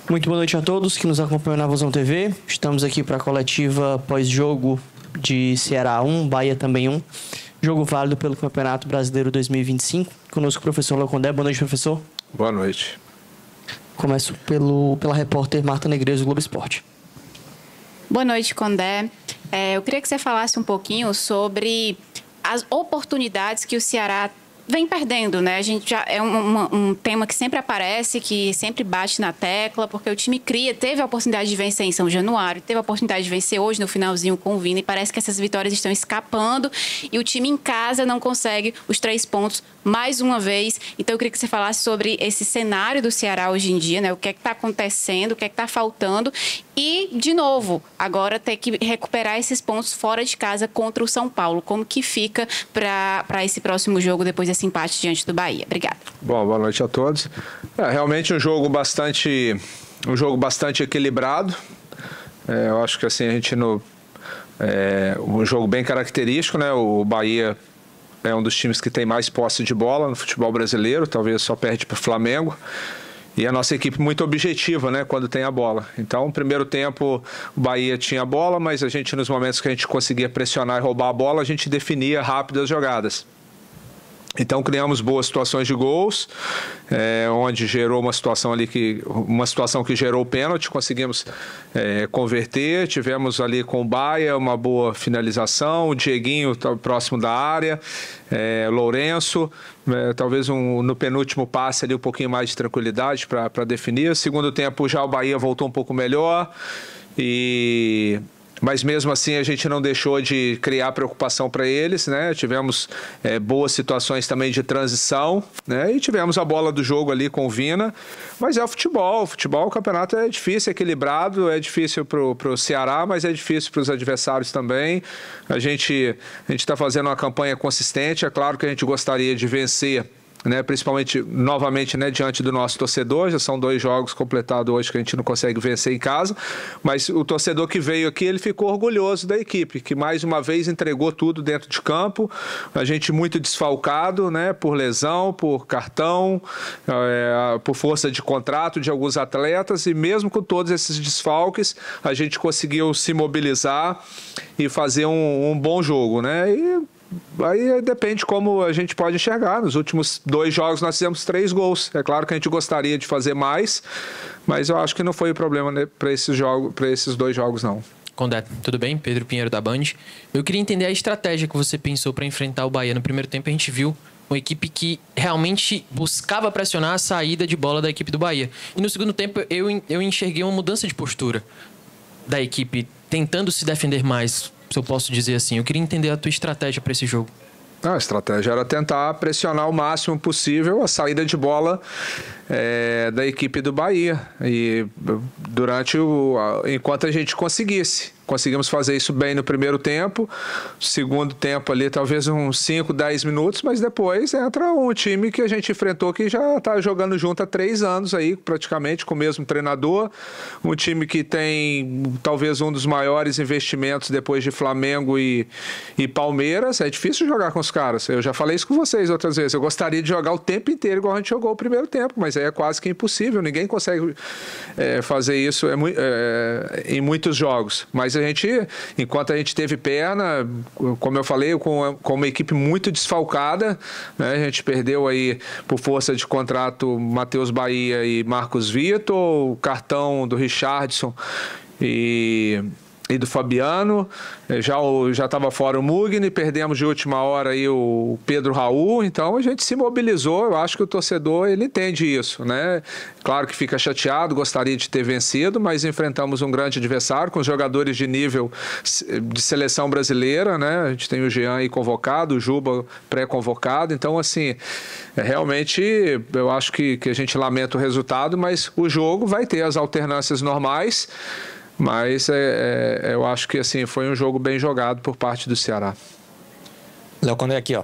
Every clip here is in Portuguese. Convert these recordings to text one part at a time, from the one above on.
Muito boa noite a todos que nos acompanham na Vozão TV. Estamos aqui para a coletiva pós-jogo de Ceará 1, Bahia também 1. Jogo válido pelo Campeonato Brasileiro 2025. Conosco o professor Léo Condé. Boa noite, professor. Boa noite. Começo pela repórter Marta Negreiros, do Globo Esporte. Boa noite, Condé. Eu queria que você falasse um pouquinho sobre as oportunidades que o Ceará vem perdendo, né? A gente já é um tema que sempre aparece, que sempre bate na tecla, porque o time teve a oportunidade de vencer em São Januário, teve a oportunidade de vencer hoje no finalzinho com o Vina, e parece que essas vitórias estão escapando e o time em casa não consegue os 3 pontos mais uma vez. Então eu queria que você falasse sobre esse cenário do Ceará hoje em dia, né? O que é que está acontecendo, o que é que está faltando e, de novo, agora ter que recuperar esses pontos fora de casa contra o São Paulo. Como que fica para esse próximo jogo depois desse empate diante do Bahia? Obrigada. Bom, boa noite a todos. Realmente um jogo bastante equilibrado. Eu acho que assim um jogo bem característico, né? O Bahia é um dos times que tem mais posse de bola no futebol brasileiro, talvez só perde para o Flamengo. E a nossa equipe muito objetiva, né, quando tem a bola. Então, no primeiro tempo, o Bahia tinha a bola, mas a gente, nos momentos que a gente conseguia pressionar e roubar a bola, a gente definia rápido as jogadas. Então criamos boas situações de gols, onde gerou uma situação que gerou o pênalti, conseguimos converter, tivemos ali com o Baia uma boa finalização, o Dieguinho próximo da área, Lourenço, talvez no penúltimo passe ali um pouquinho mais de tranquilidade para definir. Segundo tempo já o Bahia voltou um pouco melhor mas mesmo assim a gente não deixou de criar preocupação para eles, né? Tivemos boas situações também de transição, né? E tivemos a bola do jogo ali com o Vina. Mas é o futebol, o campeonato é difícil, é equilibrado, é difícil para o Ceará, mas é difícil para os adversários também. A gente está fazendo uma campanha consistente, é claro que a gente gostaria de vencer, né, principalmente, novamente, né, diante do nosso torcedor. Já são 2 jogos completados hoje que a gente não consegue vencer em casa, mas o torcedor que veio aqui, ele ficou orgulhoso da equipe, que mais uma vez entregou tudo dentro de campo. A gente muito desfalcado, né, por lesão, por cartão, por força de contrato de alguns atletas, e mesmo com todos esses desfalques, a gente conseguiu se mobilizar e fazer um bom jogo, né? Aí depende como a gente pode enxergar. Nos últimos 2 jogos nós fizemos 3 gols. É claro que a gente gostaria de fazer mais, mas eu acho que não foi o problema, né, para esses 2 jogos, não. Condé, tudo bem? Pedro Pinheiro da Band. Eu queria entender a estratégia que você pensou para enfrentar o Bahia. No primeiro tempo a gente viu uma equipe que realmente buscava pressionar a saída de bola da equipe do Bahia. E no segundo tempo eu enxerguei uma mudança de postura da equipe, tentando se defender mais, se eu posso dizer assim. Eu queria entender a tua estratégia para esse jogo. A estratégia era tentar pressionar o máximo possível a saída de bola da equipe do Bahia. E enquanto a gente conseguimos fazer isso bem no primeiro tempo. Segundo tempo ali, talvez uns 5, 10 minutos, mas depois entra um time que a gente enfrentou que já está jogando junto há 3 anos aí, praticamente, com o mesmo treinador. Um time que tem talvez um dos maiores investimentos depois de Flamengo e Palmeiras. É difícil jogar com os caras. Eu já falei isso com vocês outras vezes. Eu gostaria de jogar o tempo inteiro igual a gente jogou o primeiro tempo, mas aí é quase que impossível. Ninguém consegue fazer isso em muitos jogos. Mas enquanto a gente teve perna, como eu falei, com uma equipe muito desfalcada, né? A gente perdeu aí, por força de contrato, Matheus Bahia e Marcos Vitor, o cartão do Richardson e do Fabiano, já estava fora o Mugni, perdemos de última hora aí o Pedro Raul, então a gente se mobilizou. Eu acho que o torcedor, ele entende isso, né? Claro que fica chateado, gostaria de ter vencido, mas enfrentamos um grande adversário com jogadores de nível de seleção brasileira, né? A gente tem o Jean aí convocado, o Juba pré-convocado, então assim, realmente eu acho que a gente lamenta o resultado, mas o jogo vai ter as alternâncias normais. Mas eu acho que assim, foi um jogo bem jogado por parte do Ceará. Léo Condé aqui, ó.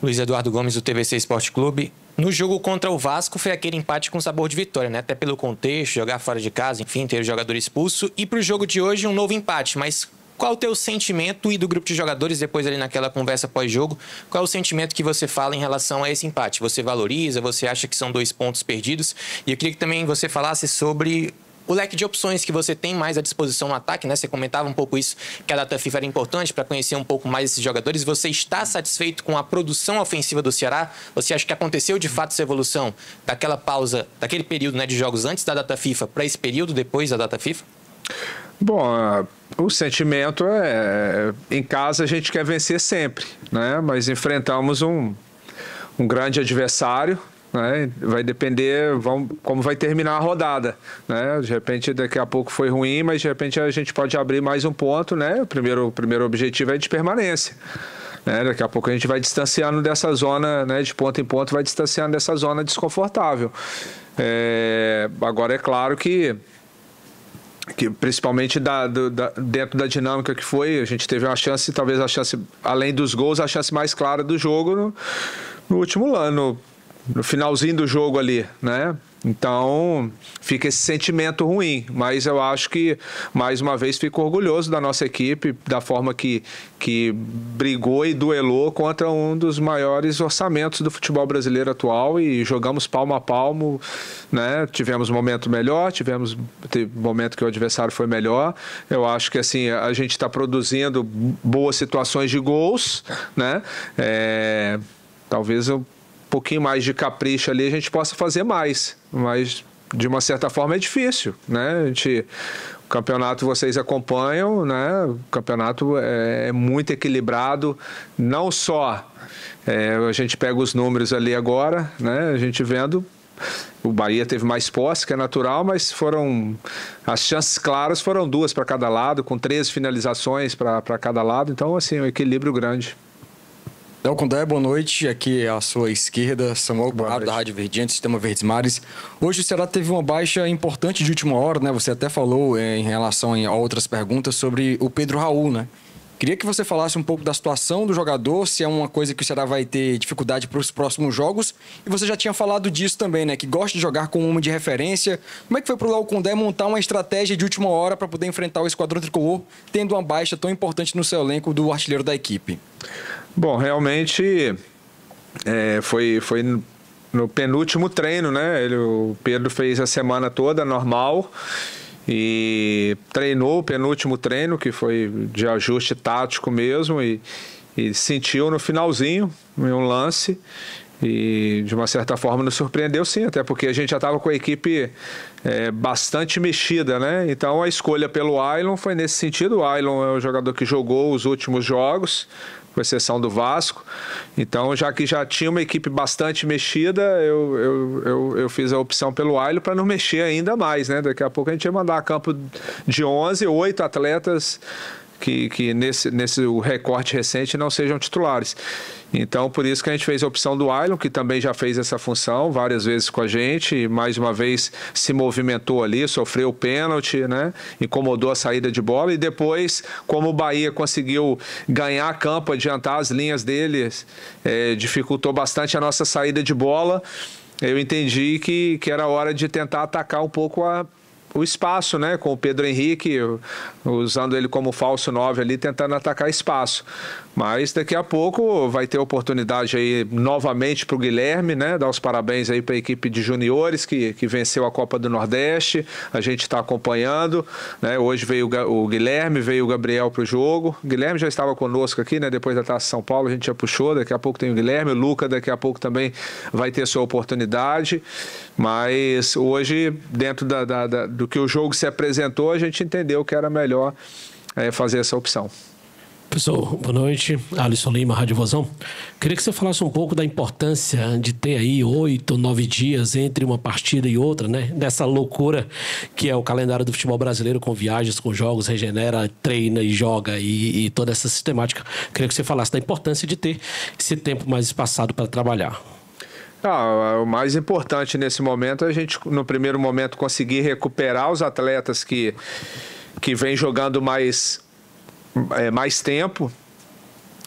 Luiz Eduardo Gomes, do TVC Esporte Clube. No jogo contra o Vasco foi aquele empate com sabor de vitória, né? Até pelo contexto, jogar fora de casa, enfim, ter o jogador expulso. E pro jogo de hoje, um novo empate. Mas qual o teu sentimento e do grupo de jogadores, depois ali naquela conversa pós-jogo, qual é o sentimento que você fala em relação a esse empate? Você valoriza? Você acha que são 2 pontos perdidos? E eu queria que também você falasse sobre o leque de opções que você tem mais à disposição no ataque, né? Você comentava um pouco isso, que a data FIFA era importante para conhecer um pouco mais esses jogadores. Você está satisfeito com a produção ofensiva do Ceará? Você acha que aconteceu de fato essa evolução daquela pausa, daquele período, né, de jogos antes da data FIFA para esse período depois da data FIFA? Bom, o sentimento em casa a gente quer vencer sempre, né? Mas enfrentamos um grande adversário, né? Vai depender como vai terminar a rodada, né? De repente daqui a pouco foi ruim, mas de repente a gente pode abrir mais um ponto, né? O primeiro objetivo é de permanência, né? Daqui a pouco a gente vai distanciando dessa zona, né? De ponto em ponto vai distanciando dessa zona desconfortável. Agora é claro que principalmente dentro da dinâmica que foi, a gente teve uma chance, talvez a chance, além dos gols, a chance mais clara do jogo no último ano, no finalzinho do jogo ali, né? Então, fica esse sentimento ruim, mas eu acho que, mais uma vez, fico orgulhoso da nossa equipe, da forma que brigou e duelou contra um dos maiores orçamentos do futebol brasileiro atual e jogamos palmo a palmo, né? Tivemos um momento melhor, teve um momento que o adversário foi melhor. Eu acho que, assim, a gente está produzindo boas situações de gols, né? Talvez um pouquinho mais de capricho ali a gente possa fazer mais, mas de uma certa forma é difícil, né? O campeonato vocês acompanham, né? O campeonato é muito equilibrado, não só a gente pega os números ali agora, né? A gente vendo o Bahia teve mais posse, que é natural, mas as chances claras foram 2 para cada lado, com 13 finalizações para cada lado, então assim, um equilíbrio grande. Léo Condé, boa noite. Aqui à sua esquerda, Samuel Conrado, da Rádio Verdinha, Sistema Verdes Mares. Hoje o Ceará teve uma baixa importante de última hora, né? Você até falou em relação a outras perguntas sobre o Pedro Raul, né? Queria que você falasse um pouco da situação do jogador, se é uma coisa que o Ceará vai ter dificuldade para os próximos jogos. E você já tinha falado disso também, né? Que gosta de jogar com um homem de referência. Como é que foi para o Léo Condé montar uma estratégia de última hora para poder enfrentar o Esquadrão Tricolor, tendo uma baixa tão importante no seu elenco do artilheiro da equipe? Bom, realmente foi no penúltimo treino, né? O Pedro fez a semana toda normal e treinou o penúltimo treino, que foi de ajuste tático mesmo, e sentiu no finalzinho, em um lance, e de uma certa forma nos surpreendeu sim, até porque a gente já estava com a equipe bastante mexida, né? Então a escolha pelo Aylon foi nesse sentido. O Aylon é o jogador que jogou os últimos jogos, com exceção do Vasco. Então, já que já tinha uma equipe bastante mexida, eu fiz a opção pelo Aylon para não mexer ainda mais, né? Daqui a pouco a gente ia mandar a campo de 8 atletas que nesse o recorte recente não sejam titulares. Então, por isso que a gente fez a opção do Aylon, que também já fez essa função várias vezes com a gente, e mais uma vez se movimentou ali, sofreu o pênalti, né? Incomodou a saída de bola, e depois, como o Bahia conseguiu ganhar campo, adiantar as linhas deles, dificultou bastante a nossa saída de bola, eu entendi que era hora de tentar atacar um pouco o espaço, né, com o Pedro Henrique, usando ele como falso 9 ali, tentando atacar espaço. Mas daqui a pouco vai ter oportunidade aí novamente para o Guilherme, né, dar os parabéns aí para a equipe de juniores que venceu a Copa do Nordeste. A gente está acompanhando, né? Hoje veio o Guilherme, veio o Gabriel para o jogo. O Guilherme já estava conosco aqui, né, depois da Taça São Paulo, a gente já puxou. Daqui a pouco tem o Guilherme, o Luca daqui a pouco também vai ter sua oportunidade. Mas hoje, dentro do que o jogo se apresentou, a gente entendeu que era melhor fazer essa opção. Pessoal, boa noite. Alisson Lima, Rádio Vozão. Queria que você falasse um pouco da importância de ter aí 8 ou 9 dias entre uma partida e outra, né? Dessa loucura que é o calendário do futebol brasileiro, com viagens, com jogos, regenera, treina e joga e toda essa sistemática. Queria que você falasse da importância de ter esse tempo mais espaçado para trabalhar. O mais importante nesse momento é a gente, no primeiro momento, conseguir recuperar os atletas que vêm jogando mais tempo.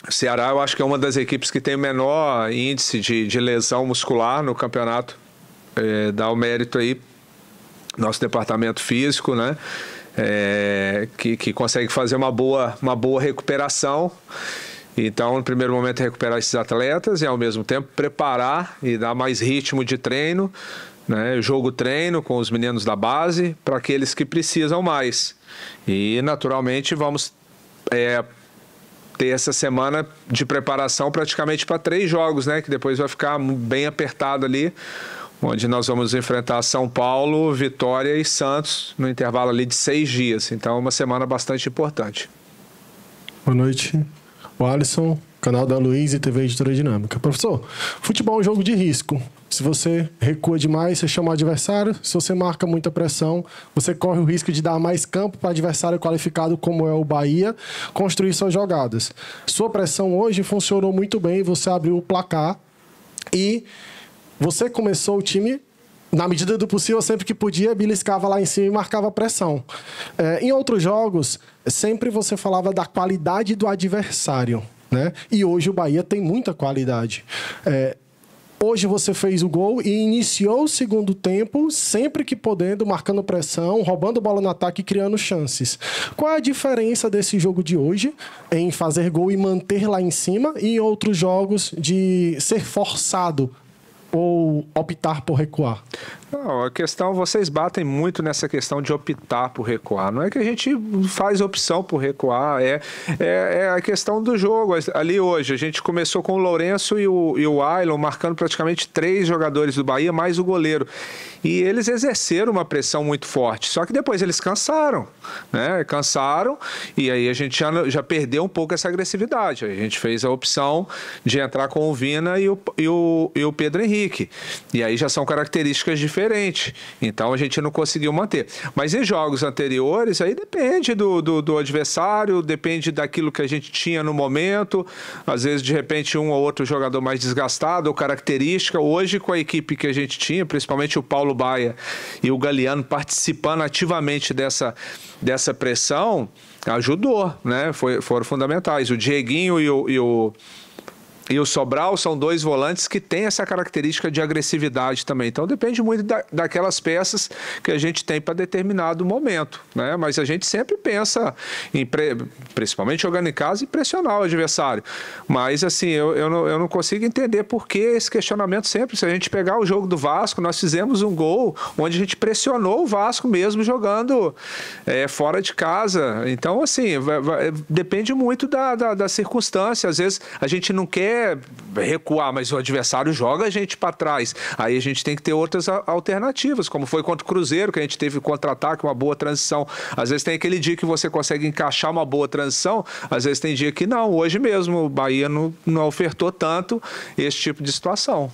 O Ceará, eu acho que é uma das equipes que tem o menor índice de lesão muscular no campeonato. Dá o mérito aí, nosso departamento físico, né? Que consegue fazer uma boa recuperação. Então, no primeiro momento, recuperar esses atletas e, ao mesmo tempo, preparar e dar mais ritmo de treino, né? Jogo treino com os meninos da base para aqueles que precisam mais. E, naturalmente, vamos ter essa semana de preparação praticamente para 3 jogos, né? Que depois vai ficar bem apertado ali, onde nós vamos enfrentar São Paulo, Vitória e Santos no intervalo ali de 6 dias. Então, é uma semana bastante importante. Boa noite. O Alisson, canal da Luiz e TV Editora Dinâmica. Professor, futebol é um jogo de risco. Se você recua demais, você chama o adversário. Se você marca muita pressão, você corre o risco de dar mais campo para o adversário qualificado, como é o Bahia, construir suas jogadas. Sua pressão hoje funcionou muito bem, você abriu o placar e você começou o time, na medida do possível, sempre que podia, beliscava lá em cima e marcava pressão. Em outros jogos, sempre você falava da qualidade do adversário, né? E hoje o Bahia tem muita qualidade. Hoje você fez o gol e iniciou o segundo tempo, sempre que podendo, marcando pressão, roubando bola no ataque e criando chances. Qual é a diferença desse jogo de hoje em fazer gol e manter lá em cima e em outros jogos de ser forçado ou optar por recuar? Não, a questão, vocês batem muito nessa questão de optar por recuar. Não é que a gente faz opção por recuar, é a questão do jogo. Ali hoje, a gente começou com o Lourenço e o Ailon marcando praticamente 3 jogadores do Bahia, mais o goleiro. E eles exerceram uma pressão muito forte. Só que depois eles cansaram, né? Cansaram e aí a gente já perdeu um pouco essa agressividade. A gente fez a opção de entrar com o Vina e o Pedro Henrique. E aí já são características diferentes. Então a gente não conseguiu manter. Mas em jogos anteriores, aí depende do adversário, depende daquilo que a gente tinha no momento. Às vezes, de repente, um ou outro jogador mais desgastado ou característica. Hoje, com a equipe que a gente tinha, principalmente o Paulo Baia e o Galeano participando ativamente dessa pressão, ajudou, né? Foram fundamentais. O Dieguinho e o Sobral são 2 volantes que têm essa característica de agressividade também. Então, depende muito daquelas peças que a gente tem para determinado momento, né? Mas a gente sempre pensa, principalmente jogando em casa, em pressionar o adversário. Mas, assim, eu não consigo entender por que esse questionamento sempre. Se a gente pegar o jogo do Vasco, nós fizemos um gol onde a gente pressionou o Vasco mesmo jogando fora de casa. Então, assim, depende muito da circunstância. Às vezes, a gente não quer recuar, mas o adversário joga a gente para trás. Aí a gente tem que ter outras alternativas, como foi contra o Cruzeiro, que a gente teve contra-ataque, uma boa transição. Às vezes tem aquele dia que você consegue encaixar uma boa transição, às vezes tem dia que não. Hoje mesmo o Bahia não ofertou tanto esse tipo de situação.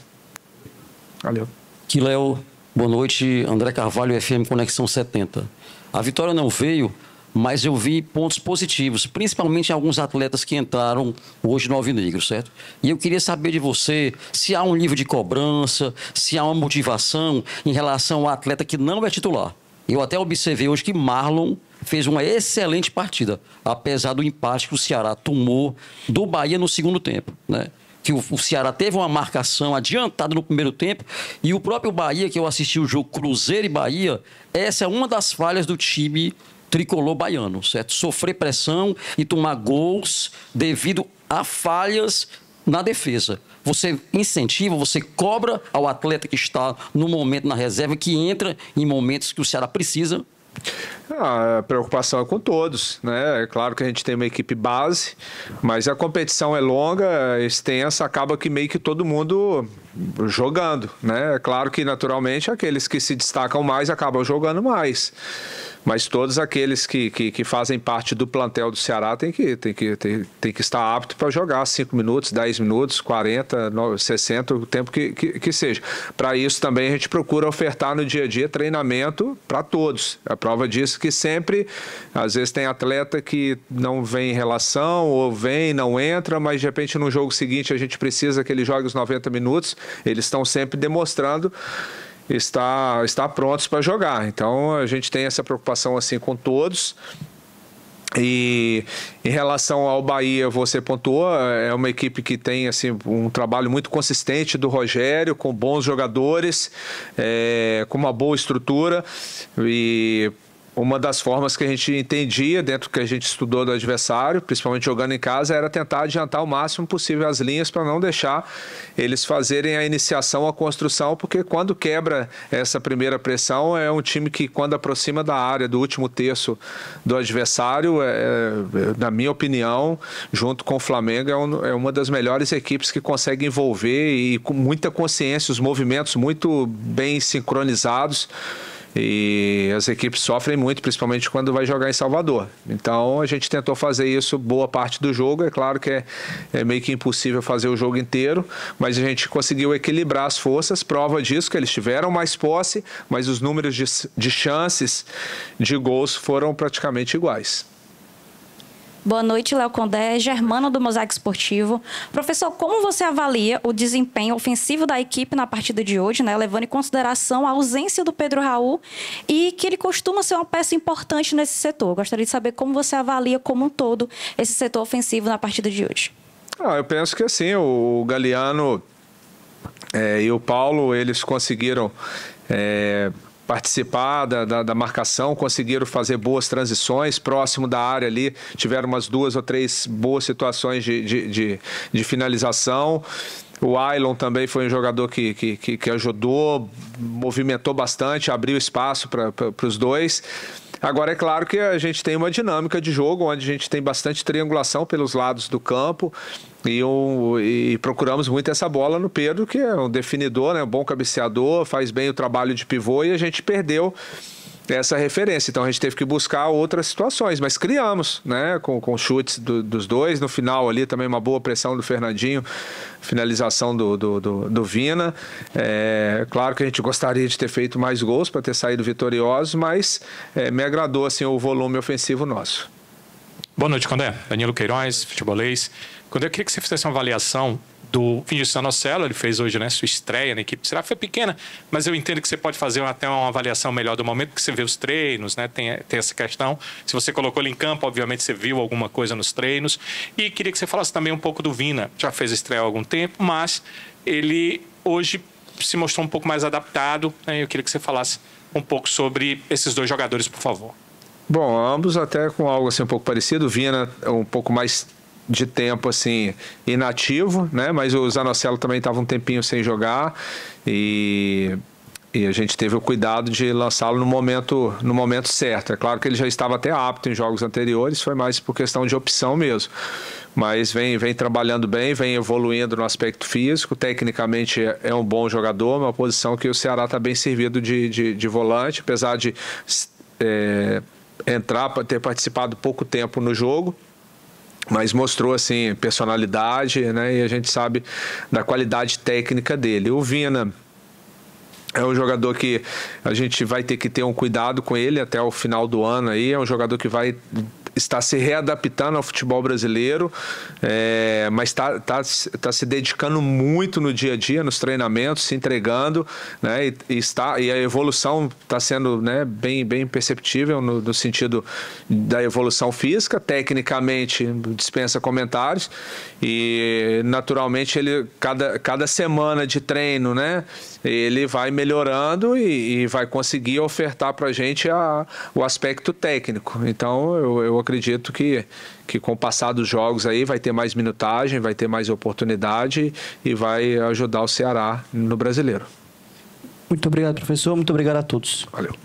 Valeu. Aqui, Léo. Boa noite. André Carvalho, FM Conexão 70. A vitória não veio, mas eu vi pontos positivos, principalmente em alguns atletas que entraram hoje no Alvinegro, certo? E eu queria saber de você se há um nível de cobrança, se há uma motivação em relação ao atleta que não é titular. Eu até observei hoje que Marlon fez uma excelente partida, apesar do empate que o Ceará tomou do Bahia no segundo tempo, né? Que o Ceará teve uma marcação adiantada no primeiro tempo e o próprio Bahia, que eu assisti o jogo Cruzeiro e Bahia, essa é uma das falhas do time tricolor baiano, certo? Sofrer pressão e tomar gols devido a falhas na defesa. Você incentiva, você cobra ao atleta que está no momento na reserva, que entra em momentos que o Ceará precisa. A preocupação é com todos, né? É claro que a gente tem uma equipe base, mas a competição é longa, extensa, acaba que meio que todo mundo jogando, né? É claro que naturalmente aqueles que se destacam mais acabam jogando mais. Mas todos aqueles que fazem parte do plantel do Ceará tem que estar apto para jogar 5 minutos, 10 minutos, 40, 60, o tempo que seja. Para isso também a gente procura ofertar no dia a dia treinamento para todos. A prova disso que sempre, às vezes tem atleta que não vem em relação, ou vem, não entra, mas de repente no jogo seguinte a gente precisa que ele jogue os 90 minutos. Eles estão sempre demonstrando está prontos para jogar. Então a gente tem essa preocupação assim com todos. E em relação ao Bahia, você pontuou, é uma equipe que tem assim, um trabalho muito consistente do Rogério, com bons jogadores, com uma boa estrutura, e uma das formas que a gente entendia, dentro do que a gente estudou do adversário, principalmente jogando em casa, era tentar adiantar o máximo possível as linhas para não deixar eles fazerem a iniciação, a construção, porque quando quebra essa primeira pressão, é um time que, quando aproxima da área, do último terço do adversário, na minha opinião, junto com o Flamengo, é uma das melhores equipes que consegue envolver e com muita consciência, os movimentos muito bem sincronizados. E as equipes sofrem muito, principalmente quando vai jogar em Salvador. Então a gente tentou fazer isso boa parte do jogo. É claro que é meio que impossível fazer o jogo inteiro, mas a gente conseguiu equilibrar as forças. Prova disso que eles tiveram mais posse, mas os números de chances de gols foram praticamente iguais. Boa noite, Léo Condé, Germana do Mosaico Esportivo. Professor, como você avalia o desempenho ofensivo da equipe na partida de hoje, né, levando em consideração a ausência do Pedro Raul e que ele costuma ser uma peça importante nesse setor? Gostaria de saber como você avalia como um todo esse setor ofensivo na partida de hoje. Eu penso que assim, o Galeano e o Paulo, eles conseguiram participar da marcação, conseguiram fazer boas transições próximo da área ali, tiveram umas 2 ou 3 boas situações de finalização. O Ailon também foi um jogador que ajudou, movimentou bastante, abriu espaço para os dois. Agora, é claro que a gente tem uma dinâmica de jogo, onde a gente tem bastante triangulação pelos lados do campo e procuramos muito essa bola no Pedro, que é um definidor, né, um bom cabeceador, faz bem o trabalho de pivô, e a gente perdeu essa referência. Então a gente teve que buscar outras situações, mas criamos, né, com chutes dos dois. No final ali também uma boa pressão do Fernandinho, finalização do Vina. Claro que a gente gostaria de ter feito mais gols para ter saído vitoriosos, mas me agradou assim, o volume ofensivo nosso. Boa noite, Condé. Danilo Queiroz, futebolês. Condé, eu queria que você fizesse uma avaliação do Vinícius Zanocelo. Ele fez hoje, né, sua estreia na equipe. Será que foi pequena? Mas eu entendo que você pode fazer até uma avaliação melhor do momento, porque você vê os treinos, né? Tem essa questão. Se você colocou ele em campo, obviamente você viu alguma coisa nos treinos. E queria que você falasse também um pouco do Vina. Já fez a estreia há algum tempo, mas ele hoje se mostrou um pouco mais adaptado, né? Eu queria que você falasse um pouco sobre esses dois jogadores, por favor. Bom, ambos até com algo assim um pouco parecido. O Vina um pouco mais de tempo assim inativo, né? Mas o Zanocelo também estava um tempinho sem jogar e a gente teve o cuidado de lançá-lo no momento certo. É claro que ele já estava até apto em jogos anteriores, foi mais por questão de opção mesmo. Mas vem trabalhando bem, vem evoluindo no aspecto físico. Tecnicamente é um bom jogador, uma posição que o Ceará está bem servido de volante, apesar de ter participado pouco tempo no jogo, mas mostrou assim personalidade, né? E a gente sabe da qualidade técnica dele. O Vina é um jogador que a gente vai ter que ter um cuidado com ele até o final do ano aí. É um jogador que vai estar se readaptando ao futebol brasileiro, mas está se dedicando muito no dia a dia, nos treinamentos, se entregando, né? E a evolução está sendo, né, bem perceptível no sentido da evolução física. Tecnicamente dispensa comentários e naturalmente ele cada semana de treino, né, ele vai melhorando e vai conseguir ofertar para a gente o aspecto técnico. Então eu acredito que com o passar dos jogos aí vai ter mais minutagem, vai ter mais oportunidade e vai ajudar o Ceará no Brasileiro. Muito obrigado, professor. Muito obrigado a todos. Valeu.